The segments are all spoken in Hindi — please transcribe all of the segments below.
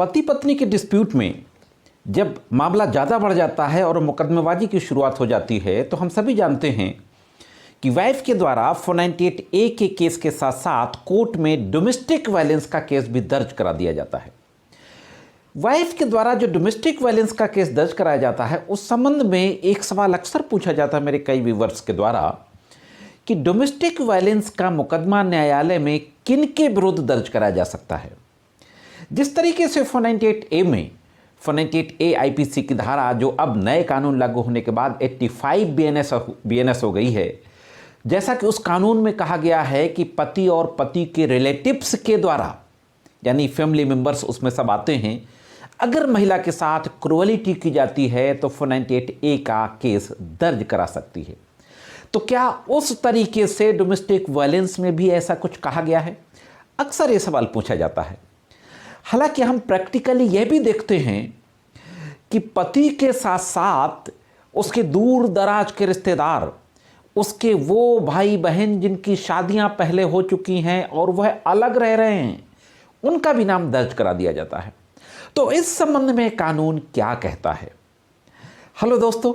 पति पत्नी के डिस्प्यूट में जब मामला ज़्यादा बढ़ जाता है और मुकदमेबाजी की शुरुआत हो जाती है तो हम सभी जानते हैं कि वाइफ के द्वारा 498A के केस के साथ साथ कोर्ट में डोमेस्टिक वायलेंस का केस भी दर्ज करा दिया जाता है। वाइफ के द्वारा जो डोमेस्टिक वायलेंस का केस दर्ज कराया जाता है उस संबंध में एक सवाल अक्सर पूछा जाता है मेरे कई व्यूवर्स के द्वारा कि डोमेस्टिक वायलेंस का मुकदमा न्यायालय में किन के विरुद्ध दर्ज कराया जा सकता है। जिस तरीके से 498A में 498A IPC की धारा जो अब नए कानून लागू होने के बाद 85 BNS हो गई है, जैसा कि उस कानून में कहा गया है कि पति और पति के रिलेटिव्स के द्वारा यानी फैमिली मेंबर्स उसमें सब आते हैं, अगर महिला के साथ क्रूअलिटी की जाती है तो 498A का केस दर्ज करा सकती है। तो क्या उस तरीके से डोमेस्टिक वायलेंस में भी ऐसा कुछ कहा गया है? अक्सर ये सवाल पूछा जाता है। हालांकि हम प्रैक्टिकली यह भी देखते हैं कि पति के साथ साथ उसके दूर दराज के रिश्तेदार, उसके वो भाई बहन जिनकी शादियां पहले हो चुकी हैं और वह अलग रह रहे हैं, उनका भी नाम दर्ज करा दिया जाता है। तो इस संबंध में कानून क्या कहता है? हेलो दोस्तों,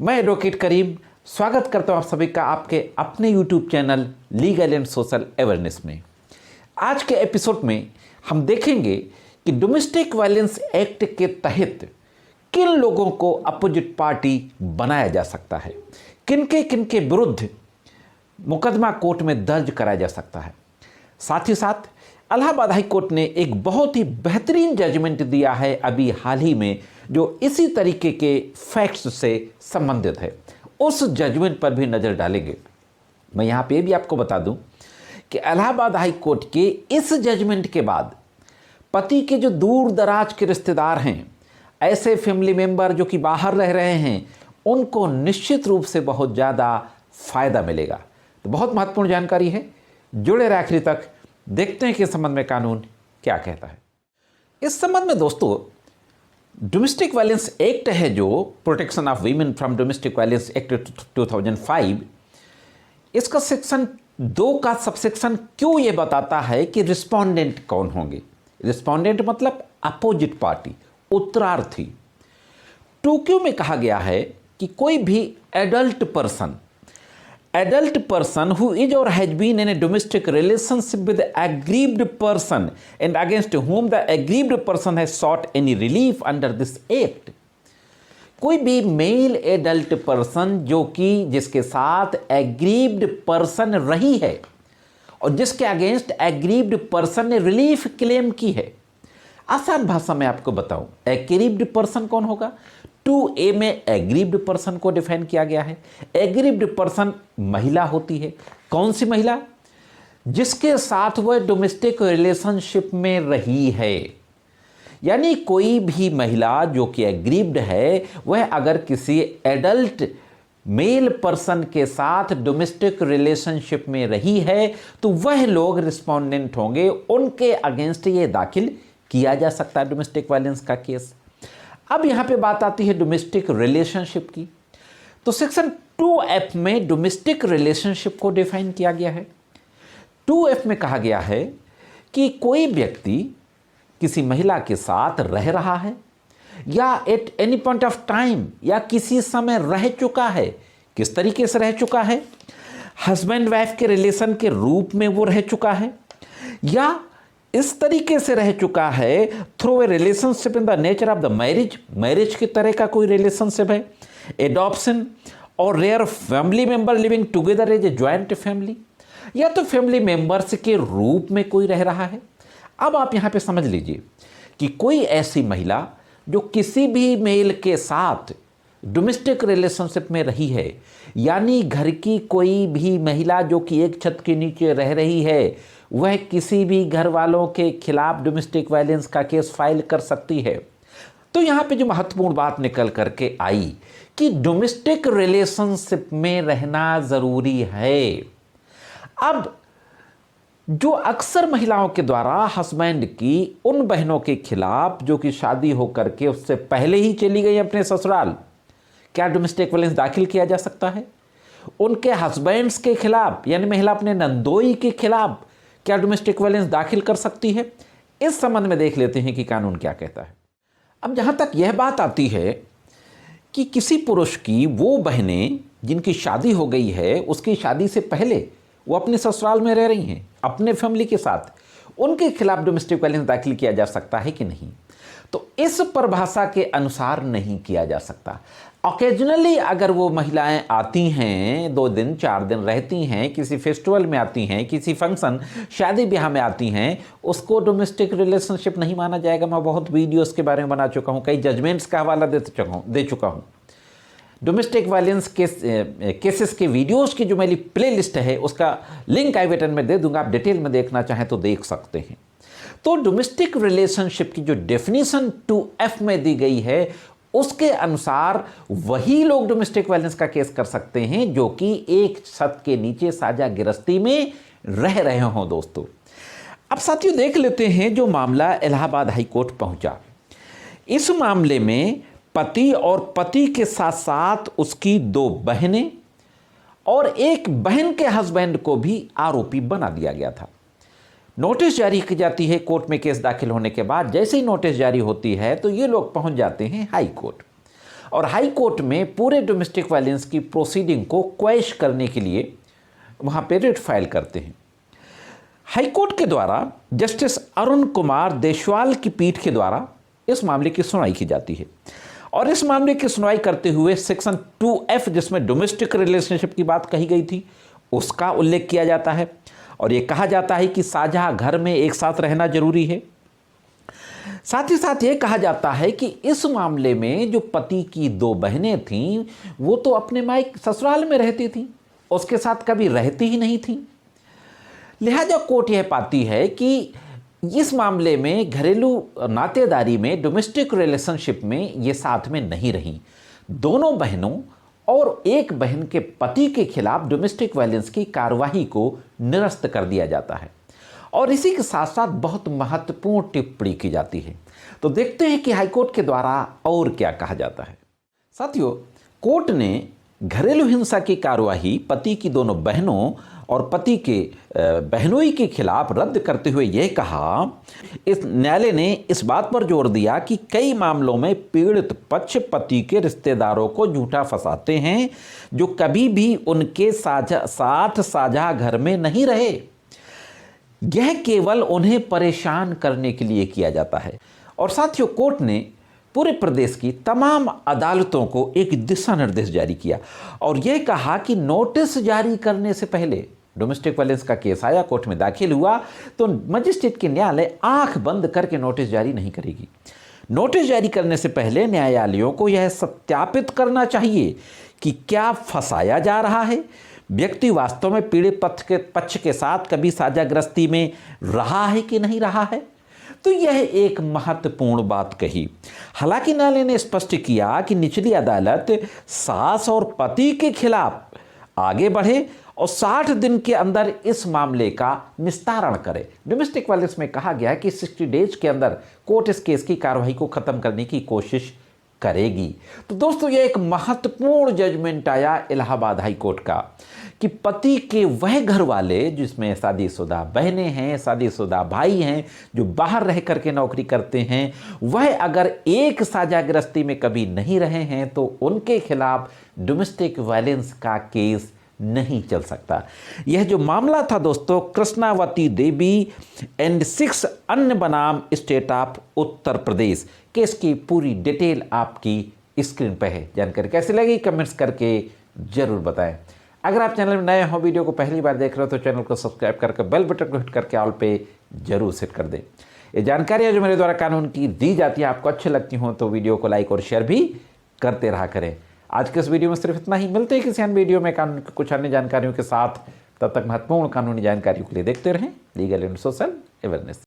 मैं एडवोकेट करीम स्वागत करता हूं आप सभी का आपके अपने YouTube channel legal and social awareness में। आज के एपिसोड में हम देखेंगे कि डोमेस्टिक वायलेंस एक्ट के तहत किन लोगों को अपोजिट पार्टी बनाया जा सकता है, किनके विरुद्ध मुकदमा कोर्ट में दर्ज कराया जा सकता है। साथ ही साथ इलाहाबाद हाई कोर्ट ने एक बहुत ही बेहतरीन जजमेंट दिया है अभी हाल ही में, जो इसी तरीके के फैक्ट्स से संबंधित है। उस जजमेंट पर भी नज़र डालेंगे। मैं यहाँ पे भी आपको बता दूं कि इलाहाबाद हाई कोर्ट के इस जजमेंट के बाद पति के जो दूर दराज के रिश्तेदार हैं, ऐसे फैमिली मेंबर जो कि बाहर रह रहे हैं, उनको निश्चित रूप से बहुत ज़्यादा फायदा मिलेगा। तो बहुत महत्वपूर्ण जानकारी है, जुड़े रहे आखिरी तक। देखते हैं कि इस संबंध में कानून क्या कहता है। इस संबंध में दोस्तों डोमेस्टिक वायलेंस एक्ट है जो protection of women from domestic violence act 2005, इसका सेक्शन 2 का सबसेक्शन क्यों ये बताता है कि रिस्पोंडेंट कौन होंगे। रिस्पोंडेंट मतलब अपोजिट पार्टी, उत्तरार्थी। 2Q में कहा गया है कि कोई भी adult person who is or has been in a domestic relationship with the aggrieved person and against whom the aggrieved person has sought any relief under this act। कोई भी मेल एडल्ट पर्सन जो कि जिसके साथ एग्रीव्ड पर्सन रही है और जिसके अगेंस्ट एग्रीव्ड पर्सन ने रिलीफ क्लेम की है। आसान भाषा में आपको बताऊं, एग्रीव्ड पर्सन कौन होगा? 2A में एग्रीव्ड पर्सन को डिफाइन किया गया है। एग्रीव्ड पर्सन महिला होती है। कौन सी महिला? जिसके साथ वह डोमेस्टिक रिलेशनशिप में रही है। यानी कोई भी महिला जो कि एग्रीव्ड है, वह अगर किसी एडल्ट मेल पर्सन के साथ डोमेस्टिक रिलेशनशिप में रही है तो वह लोग रिस्पोंडेंट होंगे, उनके अगेंस्ट ये दाखिल किया जा सकता है डोमेस्टिक वायलेंस का केस। अब यहां पे बात आती है डोमेस्टिक रिलेशनशिप की। तो सेक्शन 2F में डोमेस्टिक रिलेशनशिप को डिफाइन किया गया है। 2F में कहा गया है कि कोई व्यक्ति किसी महिला के साथ रह रहा है या at any point of time या किसी समय रह चुका है। किस तरीके से रह चुका है? हस्बैंड वाइफ के रिलेशन के रूप में वो रह चुका है, या इस तरीके से रह चुका है through a relationship in the nature of the marriage की तरह का कोई रिलेशनशिप है, एडॉप्शन और rare family member living together as a joint family, या तो फैमिली मेंबर्स के रूप में कोई रह रहा है। अब आप यहां पे समझ लीजिए कि कोई ऐसी महिला जो किसी भी मेल के साथ डोमेस्टिक रिलेशनशिप में रही है, यानी घर की कोई भी महिला जो कि एक छत के नीचे रह रही है, वह किसी भी घर वालों के खिलाफ डोमेस्टिक वायलेंस का केस फाइल कर सकती है। तो यहाँ पे जो महत्वपूर्ण बात निकल करके आई कि डोमेस्टिक रिलेशनशिप में रहना ज़रूरी है। अब जो अक्सर महिलाओं के द्वारा हस्बैंड की उन बहनों के खिलाफ जो कि शादी होकर के उससे पहले ही चली गई अपने ससुराल, क्या डोमेस्टिक वायलेंस दाखिल किया जा सकता है? उनके हस्बैंड्स के खिलाफ यानी महिला अपने नंदोई के खिलाफ क्या डोमेस्टिक वायलेंस दाखिल कर सकती है? इस संबंध में देख लेते हैं कि कानून क्या कहता है। अब जहाँ तक यह बात आती है कि किसी पुरुष की वो बहनें जिनकी शादी हो गई है, उसकी शादी से पहले वो अपने ससुराल में रह रही हैं अपने फैमिली के साथ, उनके खिलाफ डोमेस्टिक वायलेंस दाखिल किया जा सकता है कि नहीं? तो इस परिभाषा के अनुसार नहीं किया जा सकता। ऑकेजनली अगर वो महिलाएं आती हैं, 2 दिन 4 दिन रहती हैं, किसी फेस्टिवल में आती हैं, किसी फंक्शन शादी ब्याह में आती हैं, उसको डोमेस्टिक रिलेशनशिप नहीं माना जाएगा। मैं बहुत वीडियोस के बारे में बना चुका हूँ, कई जजमेंट्स का हवाला दे चुका हूँ। डोमेस्टिक वायलेंस केसेस के वीडियोस की जो मेरी प्लेलिस्ट है उसका लिंक आई बटन में दे दूंगा, आप डिटेल में देखना चाहें तो देख सकते हैं। तो डोमेस्टिक रिलेशनशिप की जो डेफिनेशन 2F में दी गई है उसके अनुसार वही लोग डोमेस्टिक वायलेंस का केस कर सकते हैं जो कि एक छत के नीचे साझा गृहस्थी में रह रहे हों। दोस्तों, अब साथियों देख लेते हैं जो मामला इलाहाबाद हाई कोर्ट पहुंचा। इस मामले में पति और पति के साथ साथ उसकी 2 बहनें और एक बहन के हस्बैंड को भी आरोपी बना दिया गया था। नोटिस जारी की जाती है कोर्ट में केस दाखिल होने के बाद। जैसे ही नोटिस जारी होती है तो ये लोग पहुंच जाते हैं हाई कोर्ट, और हाई कोर्ट में पूरे डोमेस्टिक वायलेंस की प्रोसीडिंग को क्वैश करने के लिए वहां पे रिट फाइल करते हैं। हाई कोर्ट के द्वारा जस्टिस अरुण कुमार देशवाल की पीठ के द्वारा इस मामले की सुनवाई की जाती है, और इस मामले की सुनवाई करते हुए सेक्शन 2F जिसमें डोमेस्टिक रिलेशनशिप की बात कही गई थी उसका उल्लेख किया जाता है, और ये कहा जाता है कि साझा घर में एक साथ रहना जरूरी है। साथ ही साथ ये कहा जाता है कि इस मामले में जो पति की 2 बहनें थीं वो तो अपने मायके ससुराल में रहती थीं, उसके साथ कभी रहती ही नहीं थीं। लिहाजा कोर्ट यह पाती है कि इस मामले में घरेलू नातेदारी में डोमेस्टिक रिलेशनशिप में ये साथ में नहीं रही। दोनों बहनों और एक बहन के पति के खिलाफ डोमेस्टिक वायलेंस की कार्रवाई को निरस्त कर दिया जाता है, और इसी के साथ साथ बहुत महत्वपूर्ण टिप्पणी की जाती है। तो देखते हैं कि हाईकोर्ट के द्वारा और क्या कहा जाता है। साथियों, कोर्ट ने घरेलू हिंसा की कार्रवाई पति की दोनों बहनों और पति के बहनोई के खिलाफ रद्द करते हुए यह कहा, इस न्यायालय ने इस बात पर जोर दिया कि कई मामलों में पीड़ित पक्ष पति के रिश्तेदारों को झूठा फंसाते हैं जो कभी भी उनके साथ साझा घर में नहीं रहे। यह केवल उन्हें परेशान करने के लिए किया जाता है। और साथियों, कोर्ट ने पूरे प्रदेश की तमाम अदालतों को एक दिशा निर्देश जारी किया और यह कहा कि नोटिस जारी करने से पहले, डोमेस्टिक वायलेंस का केस आया, कोर्ट में दाखिल हुआ, तो मजिस्ट्रेट के न्यायालय आंख बंद करके नोटिस जारी नहीं करेगी। नोटिस जारी करने से पहले न्यायालयों को यह सत्यापित करना चाहिए कि क्या फंसाया जा रहा है, व्यक्ति वास्तव में पीड़ित पक्ष के साथ कभी साझा गृहस्थी में रहा है कि नहीं रहा है। तो यह एक महत्वपूर्ण बात कही। हालांकि न्यायालय ने स्पष्ट किया कि निचली अदालत सास और पति के खिलाफ आगे बढ़े और 60 दिन के अंदर इस मामले का निस्तारण करे। डोमेस्टिक वायलेंस में कहा गया है कि 60 डेज के अंदर कोर्ट इस केस की कार्रवाई को खत्म करने की कोशिश करेगी। तो दोस्तों, यह एक महत्वपूर्ण जजमेंट आया इलाहाबाद हाई कोर्ट का कि पति के वह घर वाले जिसमें शादीशुदा बहनें हैं, शादीशुदा भाई हैं, जो बाहर रह करके नौकरी करते हैं, वह अगर एक साझा गृहस्थी में कभी नहीं रहे हैं तो उनके खिलाफ डोमेस्टिक वायलेंस का केस नहीं चल सकता। यह जो मामला था दोस्तों, कृष्णावती देवी एंड 6 अन्य बनाम state of Uttar Pradesh, case की पूरी डिटेल आपकी स्क्रीन पर है। जानकारी कैसी लगी कमेंट्स करके जरूर बताएं। अगर आप चैनल में नए हो, वीडियो को पहली बार देख रहे हो तो चैनल को सब्सक्राइब करके बेल बटन को हिट करके ऑल पे जरूर सेट कर दें। ये जानकारियाँ जो मेरे द्वारा कानून की दी जाती है आपको अच्छी लगती हो तो वीडियो को लाइक और शेयर भी करते रहा करें। आज के इस वीडियो में सिर्फ इतना ही। मिलते हैं किसी अन्य वीडियो में कानून की कुछ अन्य जानकारियों के साथ। तब तक महत्वपूर्ण कानूनी जानकारियों के लिए देखते रहें लीगल एंड सोशल अवेयरनेस।